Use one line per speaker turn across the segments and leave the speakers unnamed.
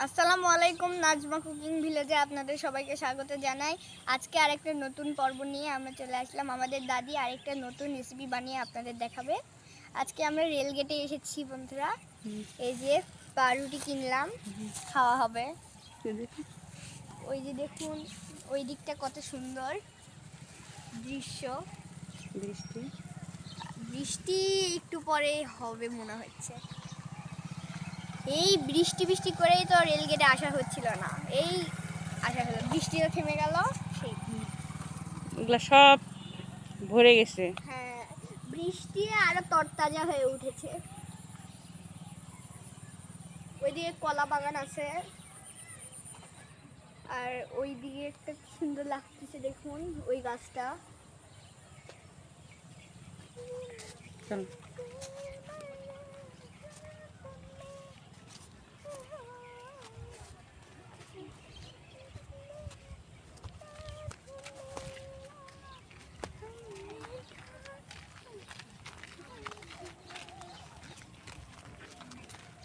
আসসালামু আলাইকুম, নাজমা কুকিং ভিলেজে আপনাদের সবাইকে স্বাগত জানাই। আজকে আরেকটা নতুন পর্ব নিয়ে আমরা চলে আসলাম। আমাদের দাদি আরেকটা নতুন রেসিপি বানিয়ে আপনাদের দেখাবে। আজকে আমরা রেলগেটে এসেছি বন্ধুরা। এই যে পাউরুটি কিনলাম, খাওয়া হবে। ওই যে দেখুন, ওই দিকটা কত সুন্দর দৃশ্য। বৃষ্টি একটু পরে হবে মনে হচ্ছে। এই বৃষ্টি বৃষ্টি করেই তো রেলগেটে আসা হচ্ছিল না, এই আসা হলো, বৃষ্টিও থেমে গেল। সেই
এগুলা সব ভরে গেছে।
হ্যাঁ, বৃষ্টি আরো তরতাজা হয়ে উঠেছে। ওইদিকে কলা বাগান আছে, আর ওই দিকে একটা কি সুন্দর লাগতেছে দেখুন ওই গাছটা।
চলো।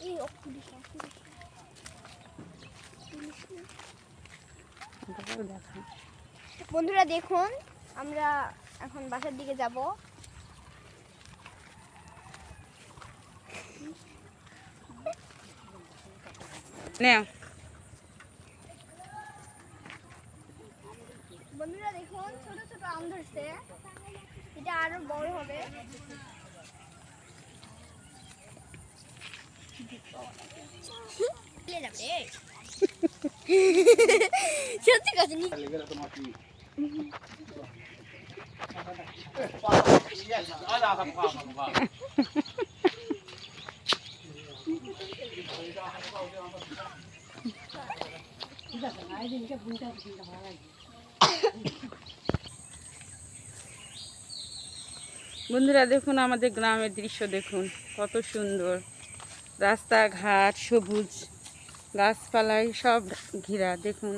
এই বন্ধুরা দেখুন, আমরা এখন বাসার দিকে যাব। বন্ধুরা দেখুন, ছোট ছোট আম ধরছে, এটা আরো বড় হবে। সত্যি কথা নি।
বন্ধুরা দেখুন, আমাদের গ্রামের দৃশ্য দেখুন, কত সুন্দর। রাস্তাঘাট সবুজ, গাছপালায় সব ঘেরা দেখুন।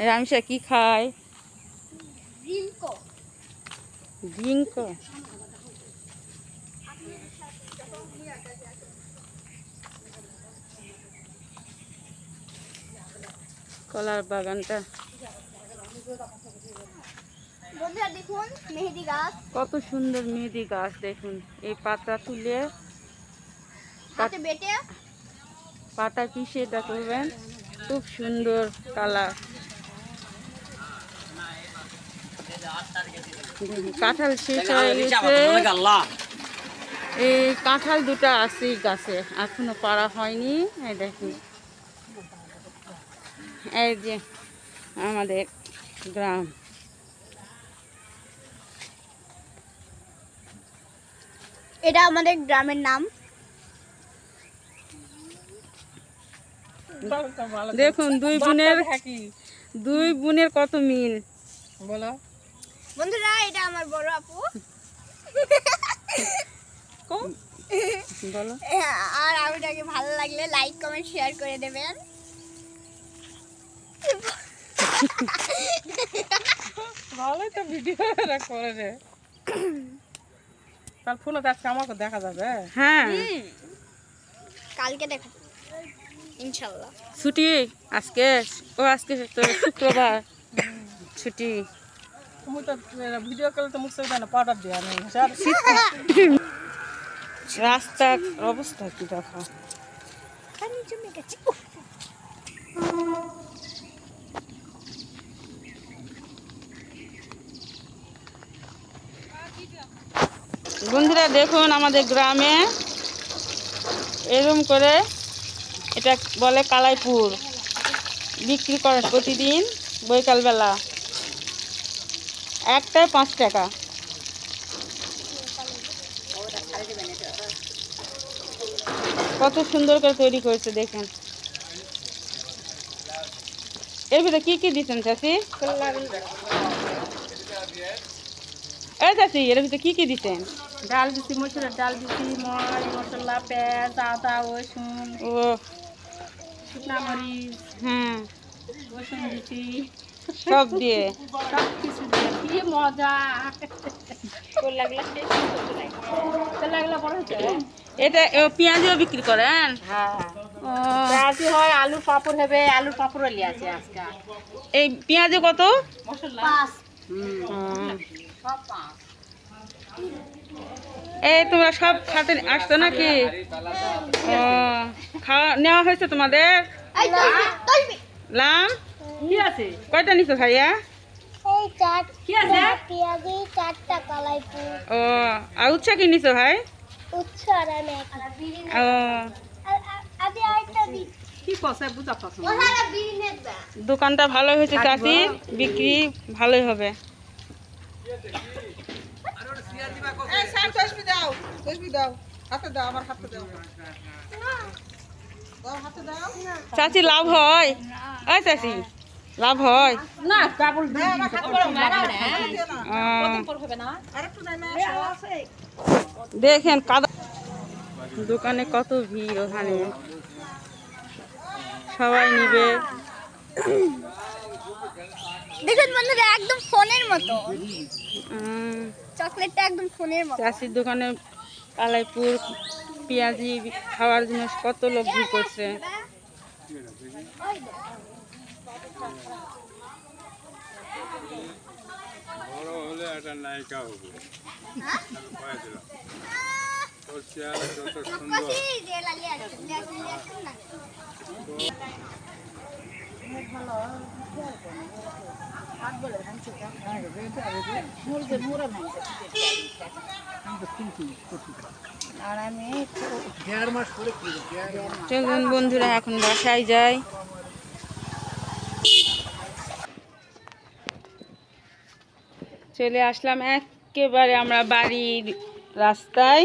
রামসা কি খায়? ড্রিঙ্ক। কলার বাগানটা
বন্ধুরা দেখুন, মেহেদি গাছ,
কত সুন্দর। মেহেদি গাছ দেখুন, এই পাতা তুলে
হাতে বেটে
পাতা কি সেটা করবেন, খুব সুন্দর কালার। কাঁঠাল শেষ হয়ে গেছে, এই কাঁঠাল দুটা আছে গাছে, এখনো পাড়া হয়নি। এই দেখুন, এই যে আমাদের গ্রাম।
এটা আমাদের গ্রামের নাম।
দেখুন দুই বোনের কত মিল বলো
বন্ধুরা, এটা আমার বড় আপু।
বলো।
আর আপুটাকে ভালো লাগলে লাইক কমেন্ট শেয়ার করে দেবেন।
ভালোই তো ভিডিও করে রে। তার ফোনে আজকে আমাকে দেখা যাবে। হ্যাঁ,
কালকে দেখা ইনশাআল্লাহ।
ছুটি আজকে। আজকে তো শুক্রবার ছুটি। তুমি তো ভিডিও কল তো মুখ না পাউডার দেওয়া নেই। রাস্তার অবস্থা কি দেখো। বন্ধুরা দেখুন, আমাদের গ্রামে এরকম করে, এটা বলে কালাইপুর, বিক্রি করে প্রতিদিন বৈকালবেলা, একটায় 5 টাকা। কত সুন্দর করে তৈরি করেছে দেখেন। এর ভিতরে কি কি দিচ্ছেন চাচি? এই চাচি, এর ভিতরে কি কি দিচ্ছেন?
ডাল দিছি, মসুরের ডাল দিছি, মশলা, পেঁয়াজ, আদা, রসুন,
ও
শুকনা মরিচ
হুম,
রসুন দিছি
সব দিয়ে।
সব কিছু দিয়ে কি মজা লাগলো বড় হচ্ছে
এটা পেঁয়াজও বিক্রি করেন?
হ্যাঁ
ও,
পেঁয়াজি হয় আলুর পাপড় হবে আলুর পাপড় লিয়ে আছে আজকে
এই পেঁয়াজে কত?
মশলা
হুম।
সব পাঁচ
এই তোমরা সব খাতে আসছো নাকি? ও, খাওয়া নেওয়া হয়েছে তোমাদের?
এই তলবি
লাম
কি আছে
কয়টা নিছো ভাইয়া?
এই চাট
কি আছে
পেঁয়াজি চারটা কালাইপুর
ও, আর উচ্ছা কি নিছো ভাই?
উচ্ছ আর আমি
ও,
আদি আরেকটা দি
কি কষে বুঝা পাচ্ছ না
ওখানে বিরিনের দা
দোকানটা ভালোই হয়েছে চাচি, বিক্রি ভালোই হবে। চাচি লাভ হয়? ওই চাচি লাভ হয়?
না কেবল
ও, দেখেন কাদা দোকানে কত ভিড়, ওখানে সবাই নিবে।
দেখুন বন্ধুরা একদম ফোনের মতো
উম,
চকলেটটা একদম ফোনের মতো
চাষির দোকানে কালাইপুর পেঁয়াজি খাওয়ার জন্য কত লোক ভিড় করছে।
বড় হলে একটা নায়িকা হবে আমি কয়ে দিলাম তোর চেহারা যত সুন্দর
চলুন বন্ধুরা এখন বাসায় যাই। চলে আসলাম একেবারে আমরা বাড়ির রাস্তায়।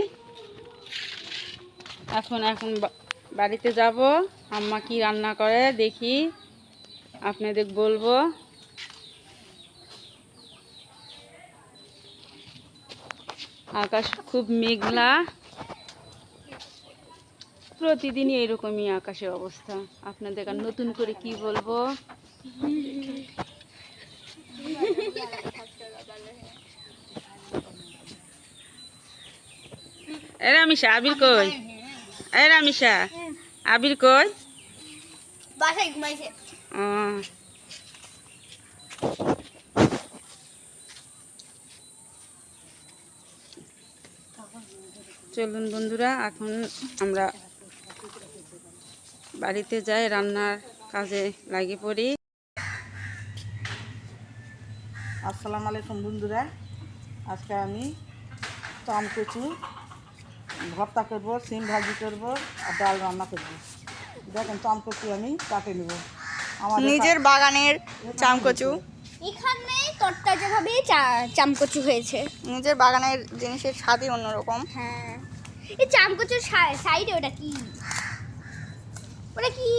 এখন বাড়িতে যাব। আম্মা কি রান্না করে দেখি, আপনাদের বলবো। আকাশ খুব মেঘলা, প্রতিদিনই এরকমই আকাশের অবস্থা। আপনাদের আর নতুন করে কি বলবো। এ রামিসা, আবির কই? এ রামিসা, আবির কই?
বাসায় ঘুমাইছে
ও, চলুন বন্ধুরা এখন আমরা বাড়িতে যাই, রান্নার কাজে লাগিয়ে পড়ি।
আসসালামু আলাইকুম বন্ধুরা, আজকে আমি চামকচু ভর্তা করবো, সিম ভাজি করবো আর ডাল রান্না করবো। দেখেন চামকচু আমি কাটে নেব।
নিজের বাগানের চামকচু। এখানে তরতাজা ভাবে চামকচু হয়েছে।
নিজের বাগানের জিনিসের স্বাদই অন্যরকম।
হ্যাঁ, এই চামকচুর সাইডে ওটা কি? ওটা কি?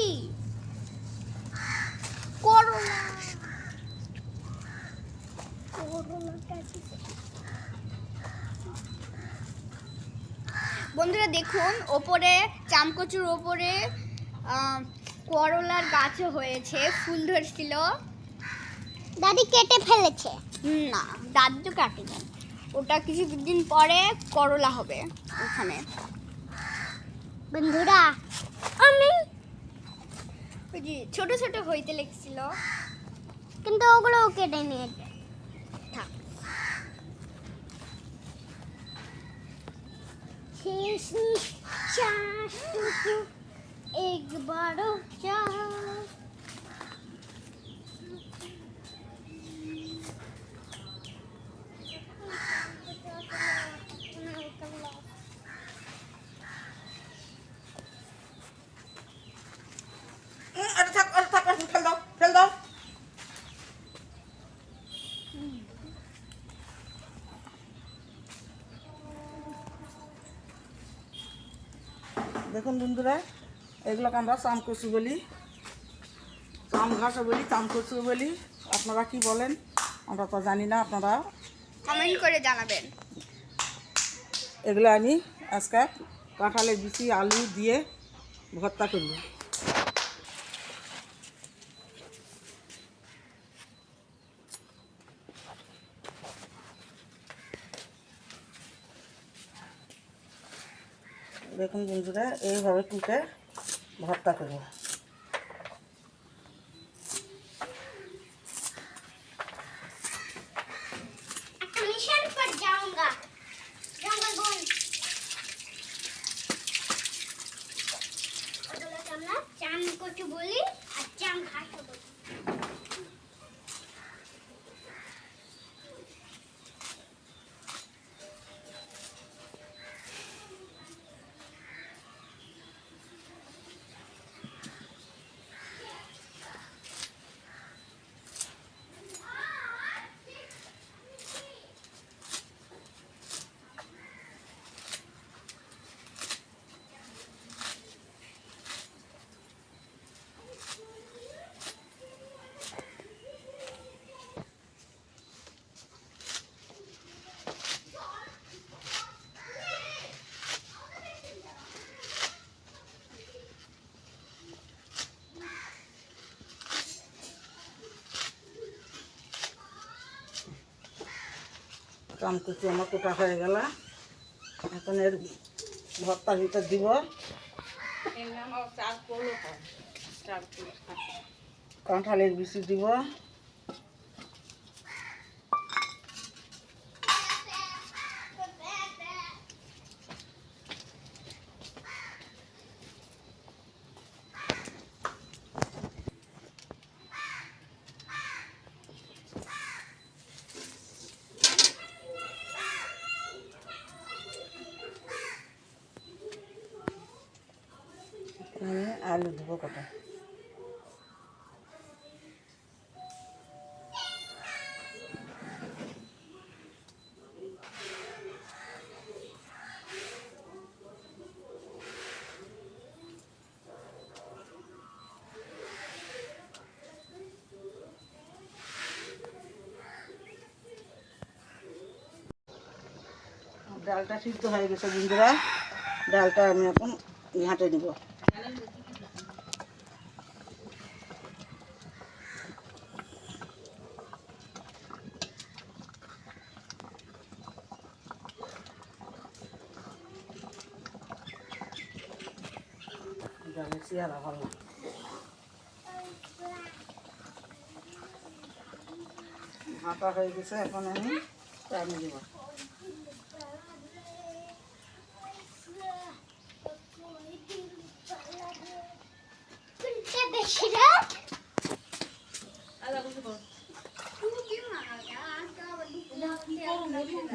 করলা। বন্ধুরা দেখুন, ওপরে চামকচুর ওপরে করলার গাছও হয়েছে, ফুল ধরছিল। দাদি কেটে ফেলেছে? না, দাদি তো কাটেনি। ওটা কিছুদিন পরে করলা হবে ওখানে। বন্ধুরা আমি ওই যে ছোট ছোট হইতে লেগেছিল, কিন্তু ওগুলো কেটে নিয়েছে। থাক, শেষ নিঃশ্বাসটুকু একবারও চাও।
ফেল দাও। দেখুন বন্ধুরা, এগুলোকে আমরা চামকচু বলি, চাম ঘাসও বলি, চামকচু বলি। আপনারা কি বলেন আমরা তো জানি না, আপনারা
কমেন্ট করে জানাবেন।
এগুলো আমি আজকে কাঁঠালের বিচি আলু দিয়ে ভর্তা করব। দেখুন বন্ধুরা, এইভাবে কুটে ভর্তা করবো।
मिशन पर जाऊंगा जंगल बोल अगला सामना चाम को चु बोली चाम खा के बोली
চামকুচি আমার কোটা হয়ে গেল। এখন এর ভর্তার ভিতর দিব কাঁঠালের বিচি দিব, আমি আলু দেবো কটা। ডালটা সিদ্ধ হয়ে গেছে বন্ধুরা, ডালটা আমি এখন ঘাঁটে দিব। ডালের চেহারা ভালো ঘাঁটা হয়ে গেছে, এখন আমি চাটনি দিব।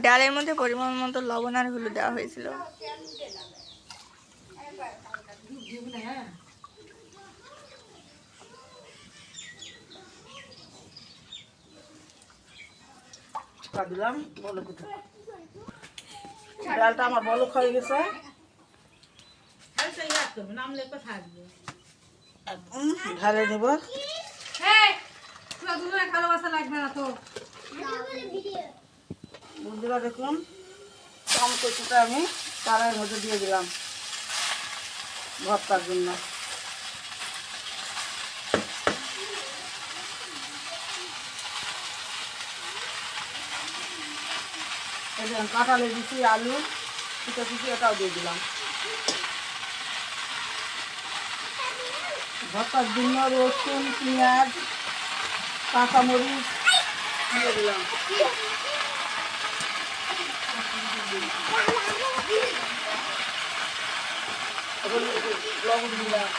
ডালের মধ্যে পরিমাণ মতো লবণ আর হলুদ দেওয়া হয়েছিল।
দিলাম বলক, ডালটা আমার বলক হয়ে গেছে। ঢালে নেব। বন্ধুরা দেখুন, চামচটা আমি কড়াইয়ের মধ্যে দিয়ে দিলাম ভর্তার জন্য। কাঁঠালের বিচি, আলু কুচি কুচি এটাও দিয়ে দিলাম। ভর্তার জন্য রসুন, পেঁয়াজ, কাঁচামরিচ দিয়ে দিলাম। লবণ দিলাম।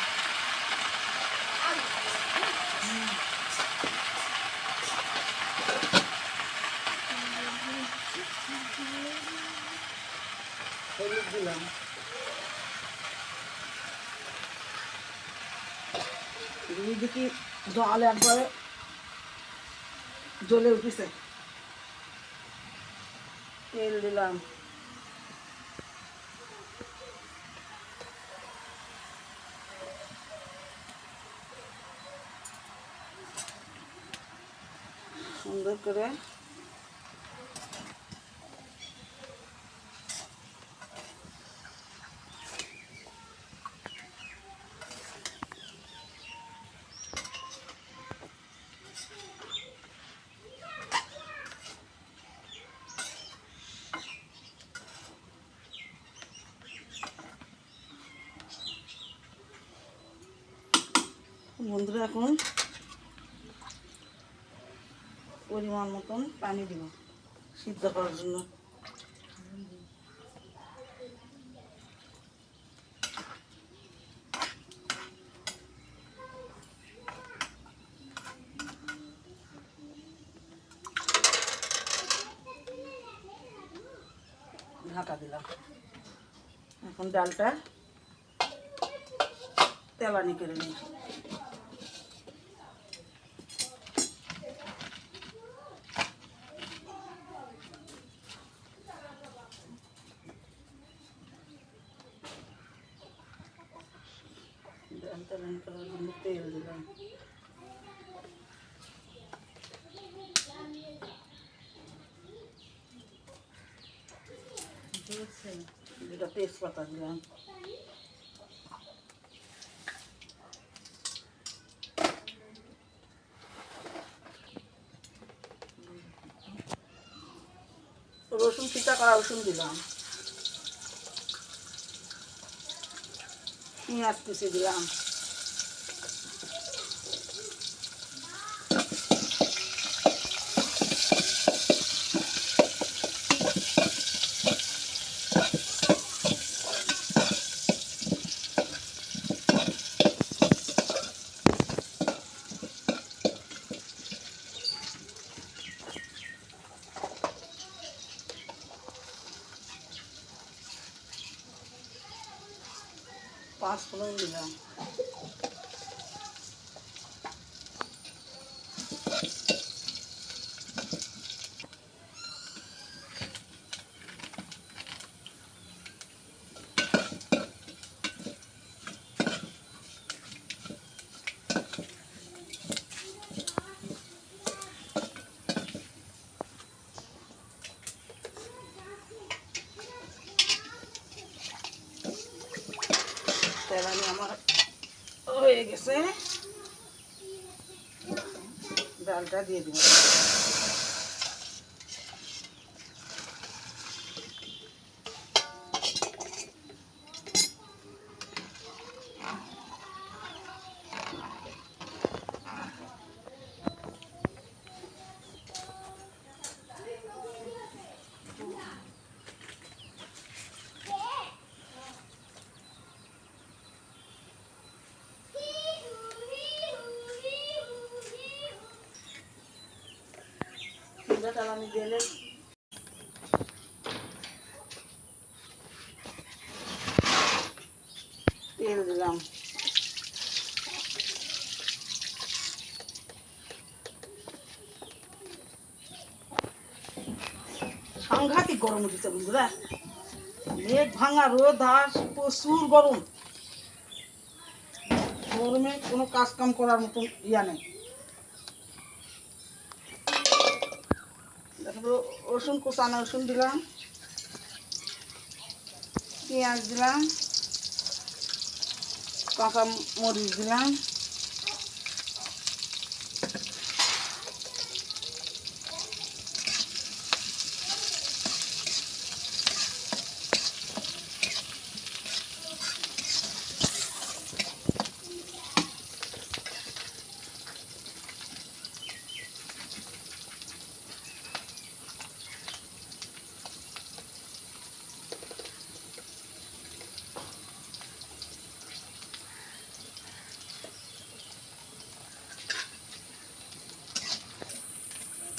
হলুদ দিলাম। দেখি জল একবারে জ্বলে উঠেছে। তেল দিলাম। সুন্দর করে বন্ধুরা এখন পরিমাণ মতন পানি দিব সিদ্ধ করার জন্য। ঢাকা দিলাম। এখন ডালটা তেলানি করে নিই। ডাল তেলানি করার জন্য তেল দিলাম। দুটা তেজপাতা দিলাম। রসুন পিঠা করা রসুন দিলাম। পেঁয়াজ কুচি দিলাম। পাঁচ ফোড়ন দিলাম। তেলানি আমার হয়ে গেছে, ডালটা দিয়ে দিব। তেলানি দিলে তেল দিলাম। সাংঘাতিক গরম উঠেছে বন্ধুরা, মেঘ ভাঙা রোদ আর প্রচুর গরম। গরমে কোনো কাজ কাম করার মতন ইয়া নেই। রসুন কুচানো রসুন দিলাম, পেঁয়াজ দিলাম, কাঁচা মরিচ দিলাম,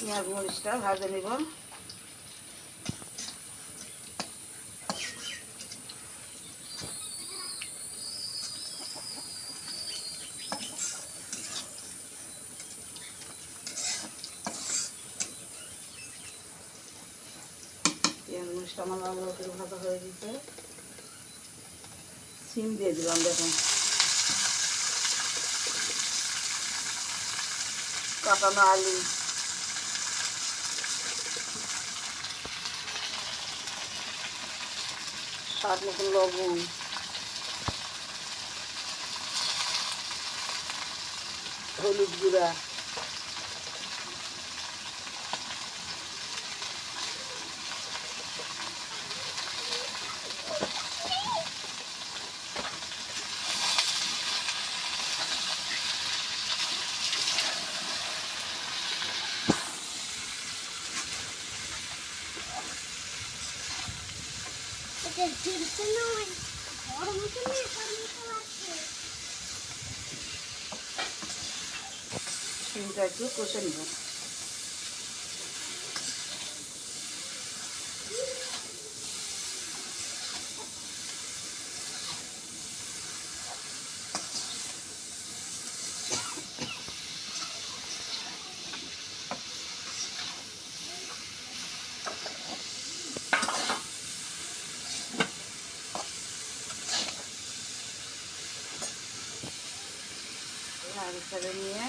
পেঁয়াজ মরিচটা ভাজে নিব। পেঁয়াজ মরিচটা আমার লাল লাল করে ভাজা হয়ে গেছে। সিম দিয়ে দিলাম। দেখুন কাটানো আলু, স্বাদ মতন লবণ, হলুদ গুঁড়া, সিমটা একটু কষে নিব। আর ছেড়ে নিয়ে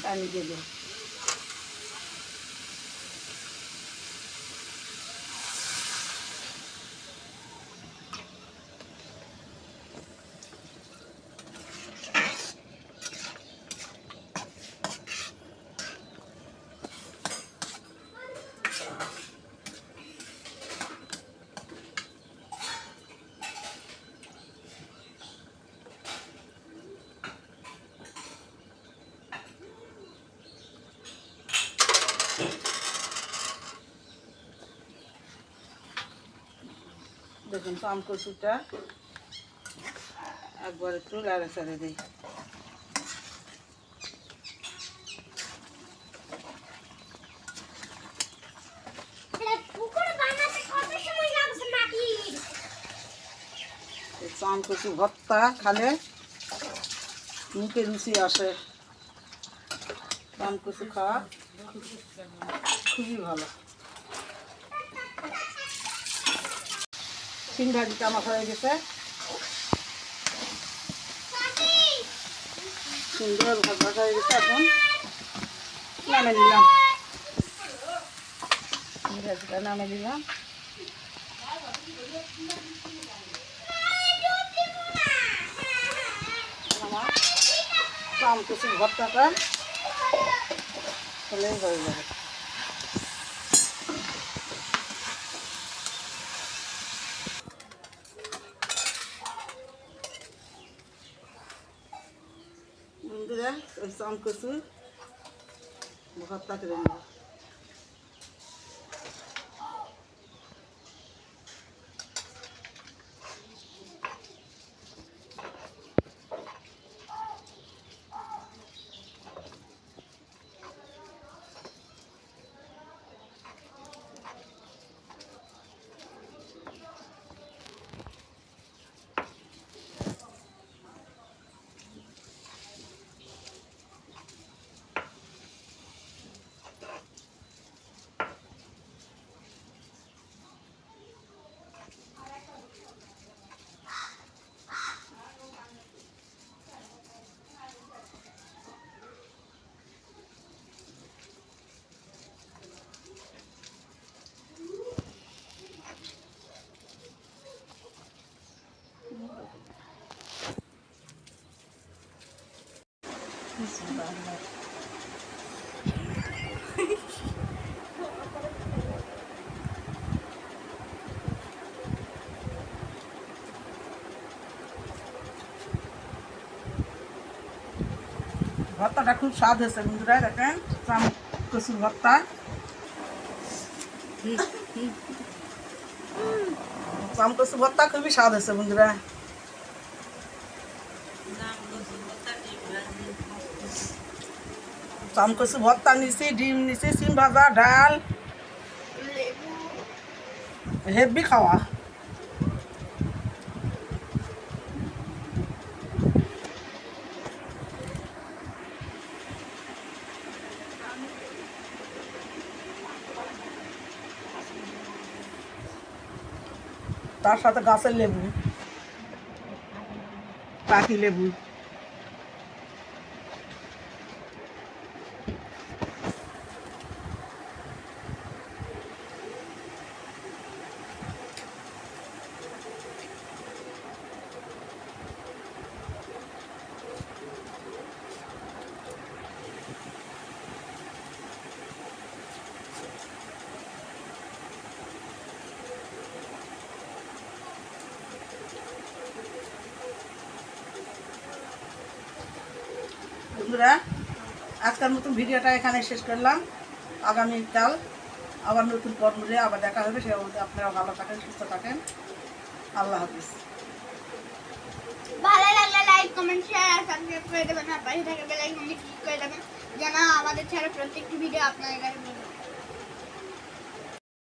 পানি দিয়ে দেব। দেখুন পাম কচুটা একবার একটু লাড়া চাড়ে দিই। পাম কচু ভর্তা খালে মুখে রুচি আসে। পাম কচু খাওয়া খুবই ভালো। সিম ভাজিটা আমার হয়ে গেছে, সুন্দর ভাজা হয়ে গেছে। এখন নামে নিলাম, সিম ভাজিটা নামে নিলাম। আমার পাম কচুর ভর্তাটা হলেই হয়ে যাবে। বন্ধুরা ওই পাম কচু ভর্তা করে নেব। ভর্তাটা খুব স্বাদ হয়েছে বন্ধুরা, দেখেন পাম কচুর ভর্তা। পাম কচু ভর্তা খুবই স্বাদ হয়েছে বন্ধুরা। পাম কচু ভর্তা নিছি, ডিম নিছি, সিম ভাজা, ডাল, হেভি খাওয়া। তার সাথে গাছের লেবু, পাতি লেবু। বন্ধুরা, আজকের মতন ভিডিওটা এখানে শেষ করলাম। আগামীকাল আবার নতুন পর্ব নিয়ে আবার দেখা হবে। সে অবধি আপনারা ভালো থাকেন, সুস্থ থাকেন। আল্লাহ হাফিজ।
ভালো লাগলে লাইক কমেন্ট শেয়ার আর সাবস্ক্রাইব করে দেবেন আর পাশে থাকা বেল আইকনে ক্লিক করে দেবেন যেন আমাদের ছাড়া প্রত্যেকটি ভিডিও আপনাদের কাছে পৌঁছে যায়।